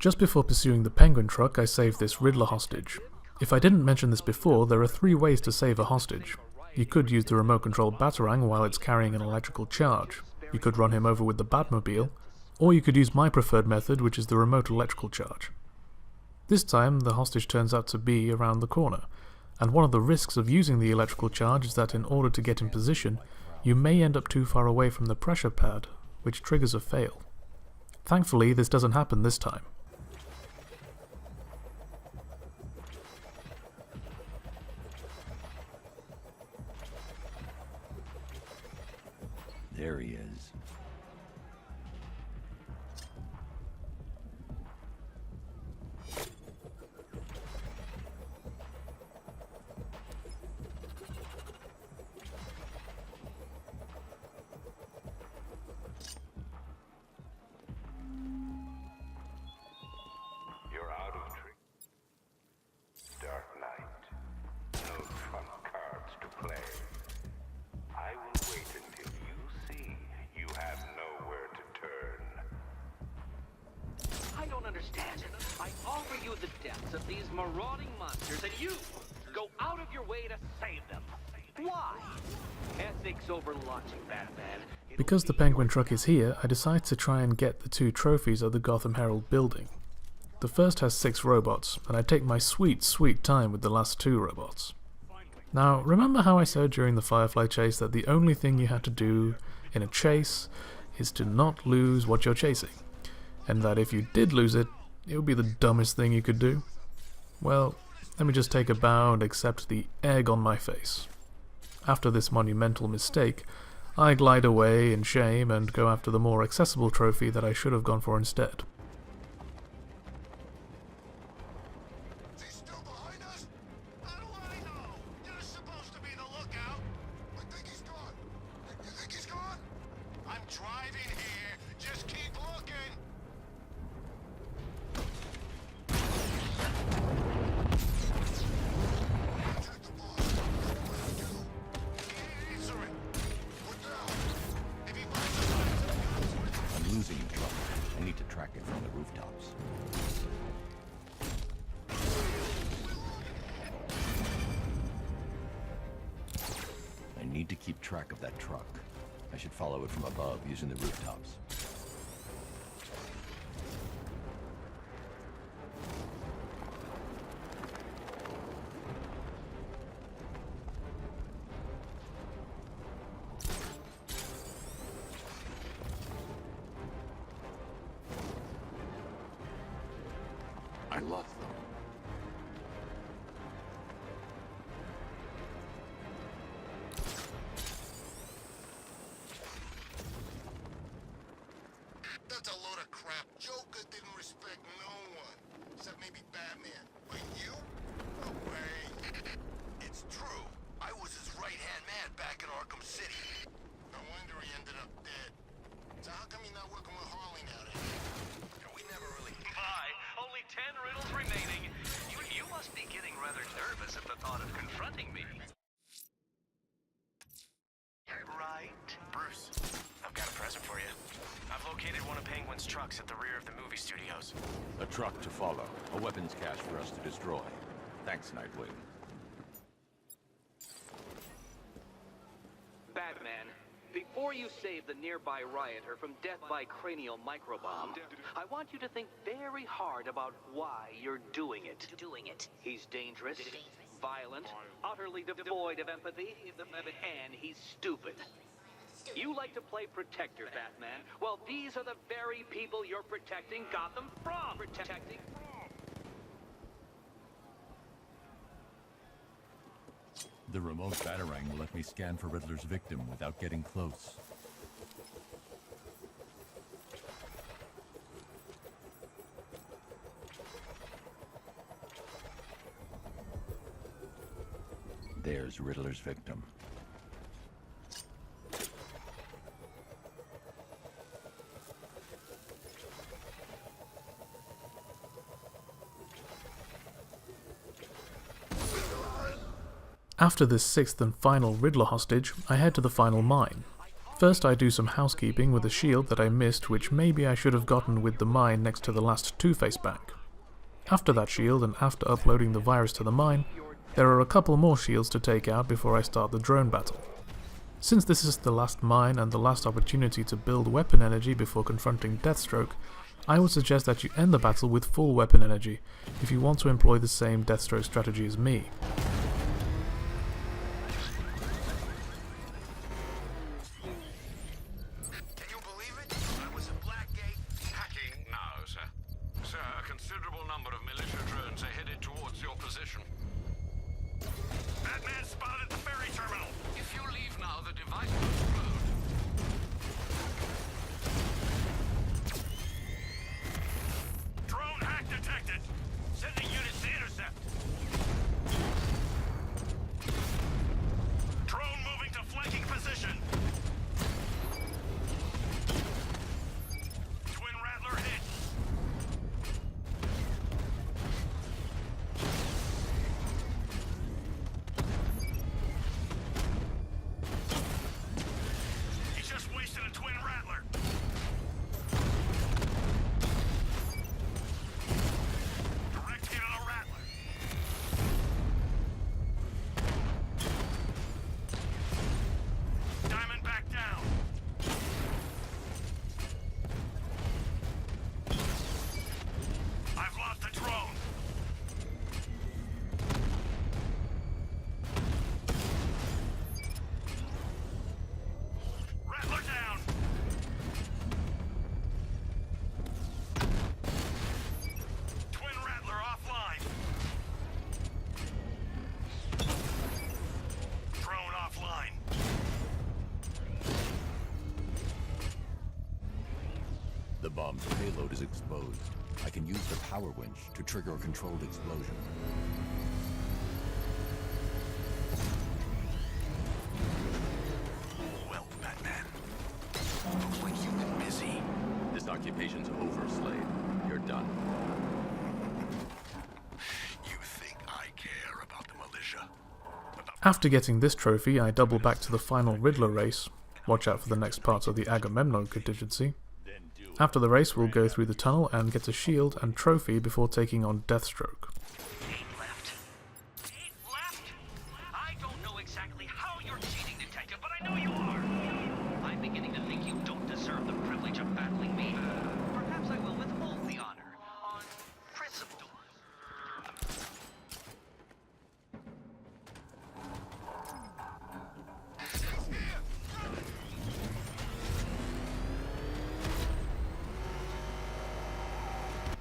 Just before pursuing the Penguin truck, I saved this Riddler hostage. If I didn't mention this before, there are 3 ways to save a hostage. You could use the remote-controlled Batarang while it's carrying an electrical charge. You could run him over with the Batmobile, or you could use my preferred method, which is the remote electrical charge. This time, the hostage turns out to be around the corner, and one of the risks of using the electrical charge is that in order to get in position, you may end up too far away from the pressure pad, which triggers a fail. Thankfully, this doesn't happen this time. There he is. You're out of trick. Dark Knight. No trump cards to play. I will wait until you see you have nowhere to turn. I don't understand. I offer you the depths of these marauding monsters, and you go out of your way to save them. Why? Ethics over logic, Batman. Because the Penguin truck is here, I decide to try and get the 2 trophies of the Gotham Herald building. The first has 6 robots, and I take my sweet time with the last 2 robots. Now, remember how I said during the Firefly chase that the only thing you had to do in a chase is to not lose what you're chasing, and that if you did lose it, it would be the dumbest thing you could do? Well, let me just take a bow and accept the egg on my face. After this monumental mistake, I glide away in shame and go after the more accessible trophy that I should have gone for instead. Is he still behind us? How do I know? You're supposed to be the lookout. I think he's gone. You think he's gone? I'm driving here. Just keep looking. Check the boss. What do you do? Answer it. What now? If he finds us, I'm losing the truck. I need to track it from the rooftops. I need to keep track of that truck. I should follow it from above using the rooftops. I love them. That's a load of crap. Joker didn't respect no one, except maybe Batman. But you? No way. It's true. I was his right-hand man back in Arkham City. No wonder he ended up dead. So how come you're not working with Harley now then? We never really... Bye. Only 10 riddles remaining. You must be getting rather nervous at the thought of confronting me. Right? Bruce, I've got a present for you. I've located one of Penguin's trucks at the rear of the movie studios. A truck to follow. A weapons cache for us to destroy. Thanks, Nightwing. Batman, before you save the nearby rioter from death by cranial microbomb, I want you to think very hard about why you're doing it. He's dangerous, violent, utterly devoid of empathy, and he's stupid. You like to play protector, Batman. Well, these are the very people you're protecting Gotham from. The remote Batarang will let me scan for Riddler's victim without getting close. There's Riddler's victim. After this 6th and final Riddler hostage, I head to the final mine. First I do some housekeeping with a shield that I missed, which maybe I should have gotten with the mine next to the last Two-Face bank. After that shield, and after uploading the virus to the mine, there are a couple more shields to take out before I start the drone battle. Since this is the last mine and the last opportunity to build weapon energy before confronting Deathstroke, I would suggest that you end the battle with full weapon energy if you want to employ the same Deathstroke strategy as me. Can you believe it? I was at Blackgate. Hacking now, sir. Sir, a considerable number of militia drones are headed towards your position. Batman spotted at the ferry terminal. If you leave now, the device will explode. Drone hack detected. Sending units to intercept. Drone moving to flanking position. Twin Rattler hit. He just wasted a Twin Rattler. Direct hit on a Rattler. Diamond back down. I've lost the drone. Rattler down. Twin Rattler offline. Drone offline. The bomb's payload is exposed. I can use the power winch to trigger a controlled explosion. Well, Batman. Looks like you've been busy. This occupation's over, Slade. You're done. You think I care about the militia? After getting this trophy, I double back to the final Riddler race. Watch out for the next parts of the Agamemnon contingency. After the race, we'll go through the tunnel and get a shield and trophy before taking on Deathstroke. 8 left. 8 left? I don't know exactly how you're cheating, Detective, but I know you are. I'm beginning to think you don't deserve the privilege of battling me. Perhaps I will withhold the honor on principle.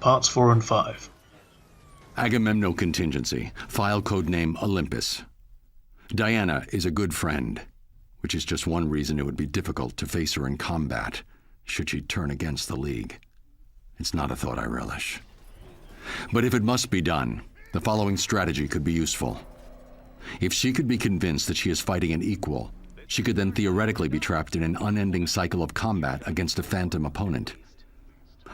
Parts 4 and 5. Agamemnon Contingency, file code name Olympus. Diana is a good friend, which is just one reason it would be difficult to face her in combat, should she turn against the League. It's not a thought I relish. But if it must be done, the following strategy could be useful. If she could be convinced that she is fighting an equal, she could then theoretically be trapped in an unending cycle of combat against a phantom opponent.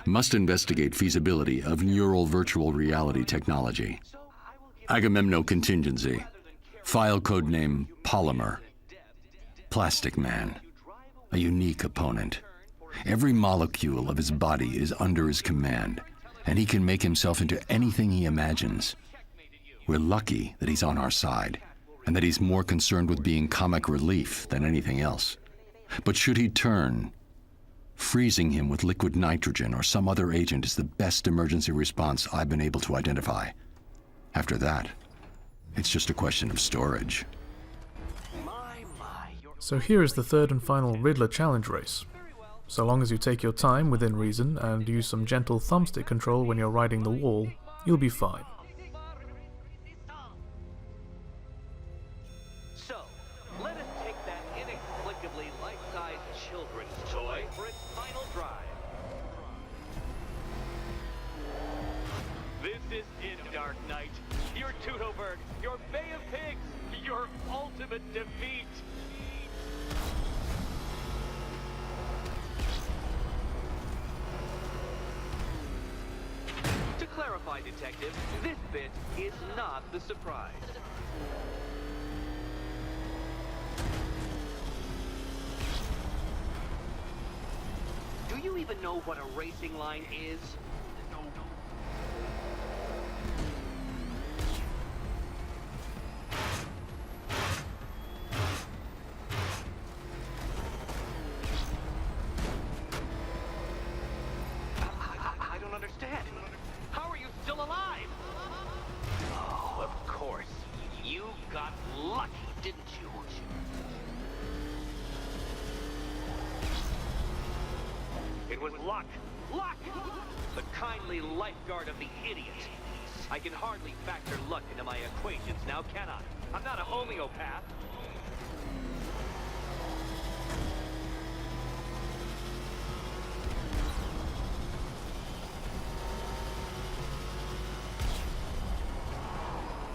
Must investigate feasibility of neural virtual reality technology. Agamemnon Contingency, file code name Polymer. Plastic Man, a unique opponent. Every molecule of his body is under his command, and he can make himself into anything he imagines. We're lucky that he's on our side, and that he's more concerned with being comic relief than anything else. But should he turn, freezing him with liquid nitrogen or some other agent is the best emergency response I've been able to identify. After that, it's just a question of storage. So here is the third and final Riddler challenge race. So long as you take your time within reason and use some gentle thumbstick control when you're riding the wall, you'll be fine. So, let us take that inexplicably life-sized children's toy for its final drive. This is it, Dark Knight. Your Tudoberg, your Bay of Pigs, your ultimate defeat. To clarify, Detective, this bit is not the surprise. even know what a racing line is? I don't understand. How are you still alive? Oh, of course. You got lucky, didn't you? It was luck. Luck! The kindly lifeguard of the idiot. I can hardly factor luck into my equations now, can I? I'm not a homeopath.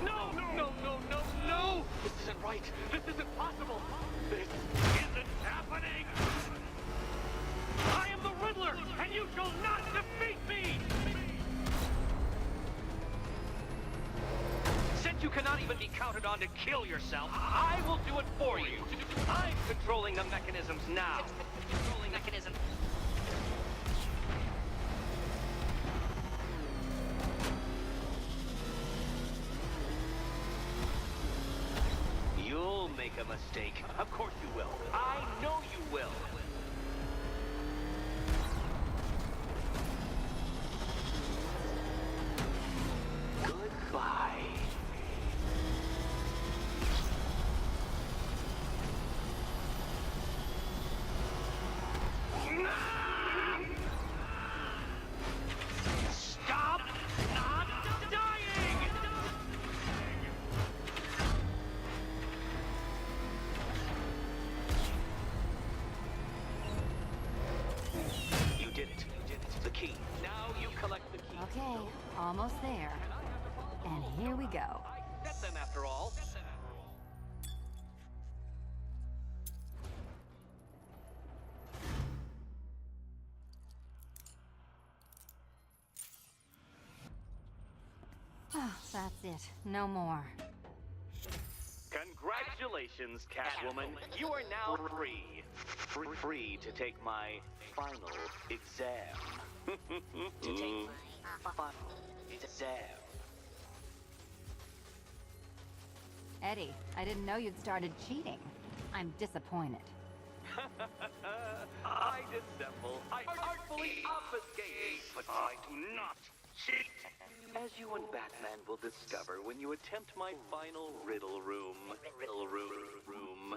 No! No, no, no, no! This isn't right. This isn't possible. This isn't happening! I am the Riddler, and you shall not defeat me! Since you cannot even be counted on to kill yourself, I will do it for you. I'm controlling the mechanisms now. Controlling mechanism. You'll make a mistake. Of course you will. I know you will. Goodbye. Stop not dying! You did it. The key. Now you collect the key. Okay, almost there. And here we go. I set them after all. Oh, that's it. No more. Congratulations, Catwoman. You are now free. Free to take my final exam. To take my final exam. Eddie, I didn't know you'd started cheating. I'm disappointed. I dissemble. I artfully obfuscate. But I do not cheat. As you and Batman will discover when you attempt my final riddle room. Riddle room.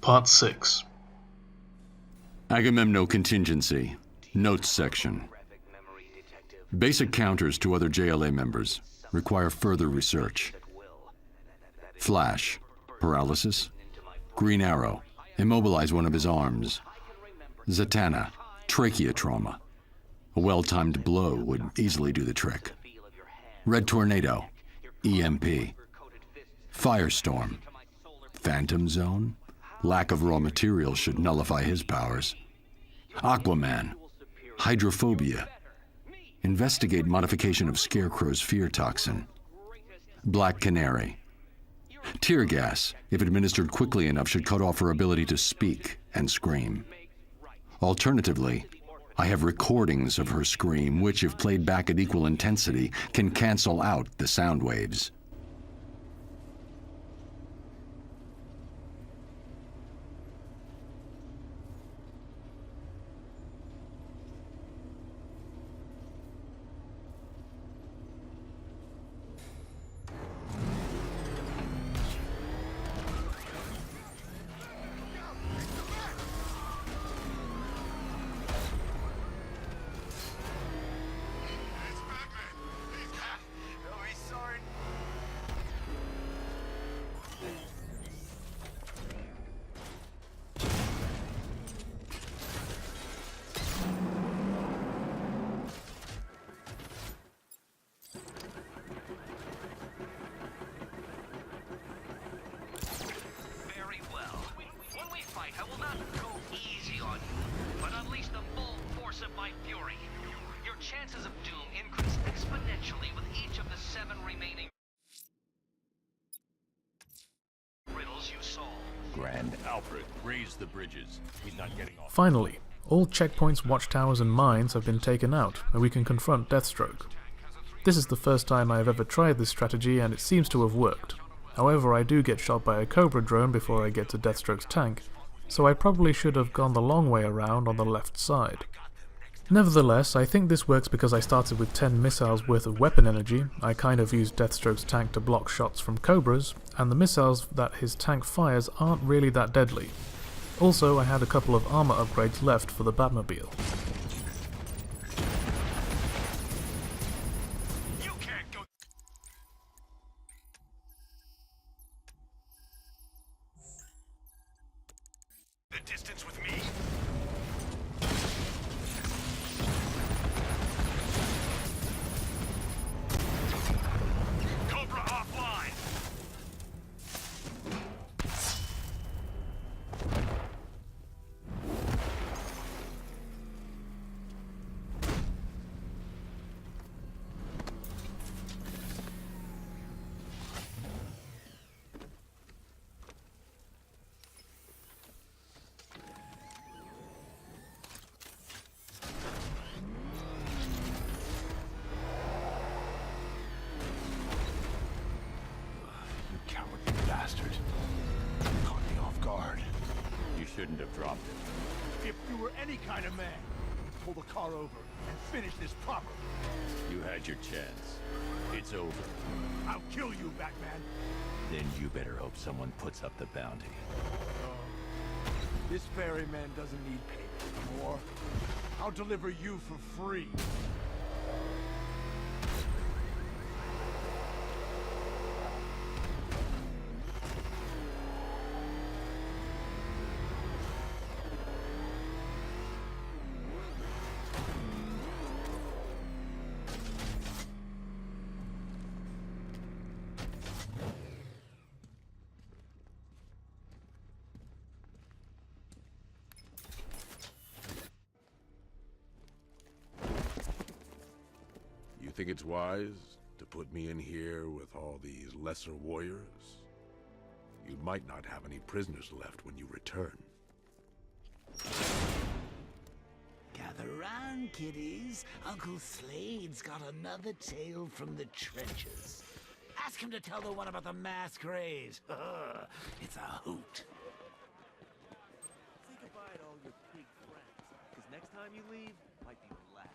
Part 6. Agamemno contingency. Notes section. Basic counters to other JLA members require further research. Flash. Paralysis. Green Arrow. Immobilize one of his arms. Zatanna. Trachea trauma. A well-timed blow would easily do the trick. Red Tornado. EMP. Firestorm. Phantom Zone. Lack of raw materials should nullify his powers. Aquaman. Hydrophobia. Investigate modification of Scarecrow's fear toxin. Black Canary. Tear gas, if administered quickly enough, should cut off her ability to speak and scream. Alternatively, I have recordings of her scream, which, if played back at equal intensity, can cancel out the sound waves. chances of doom increase exponentially with each of the 7 remaining riddles you solve. Grand Alfred, raise the bridges. He's not getting off. Finally, all checkpoints, watchtowers and mines have been taken out, and we can confront Deathstroke. This is the first time I have ever tried this strategy, and it seems to have worked. However, I do get shot by a Cobra drone before I get to Deathstroke's tank, so I probably should have gone the long way around on the left side. Nevertheless, I think this works because I started with 10 missiles worth of weapon energy. I kind of used Deathstroke's tank to block shots from Cobras, and the missiles that his tank fires aren't really that deadly. Also, I had a couple of armor upgrades left for the Batmobile. You can't go. The distance with me. Cobra offline. Bastard. Caught me off guard. You shouldn't have dropped it. If you were any kind of man, you'd pull the car over and finish this properly. You had your chance. It's over. I'll kill you, Batman. Then you better hope someone puts up the bounty. This ferryman doesn't need payment anymore. I'll deliver you for free. You think it's wise to put me in here with all these lesser warriors? You might not have any prisoners left when you return. Gather round, kiddies. Uncle Slade's got another tale from the trenches. Ask him to tell the one about the masquerade. It's a hoot. Say goodbye to all your pig friends, because next time you leave might be the last.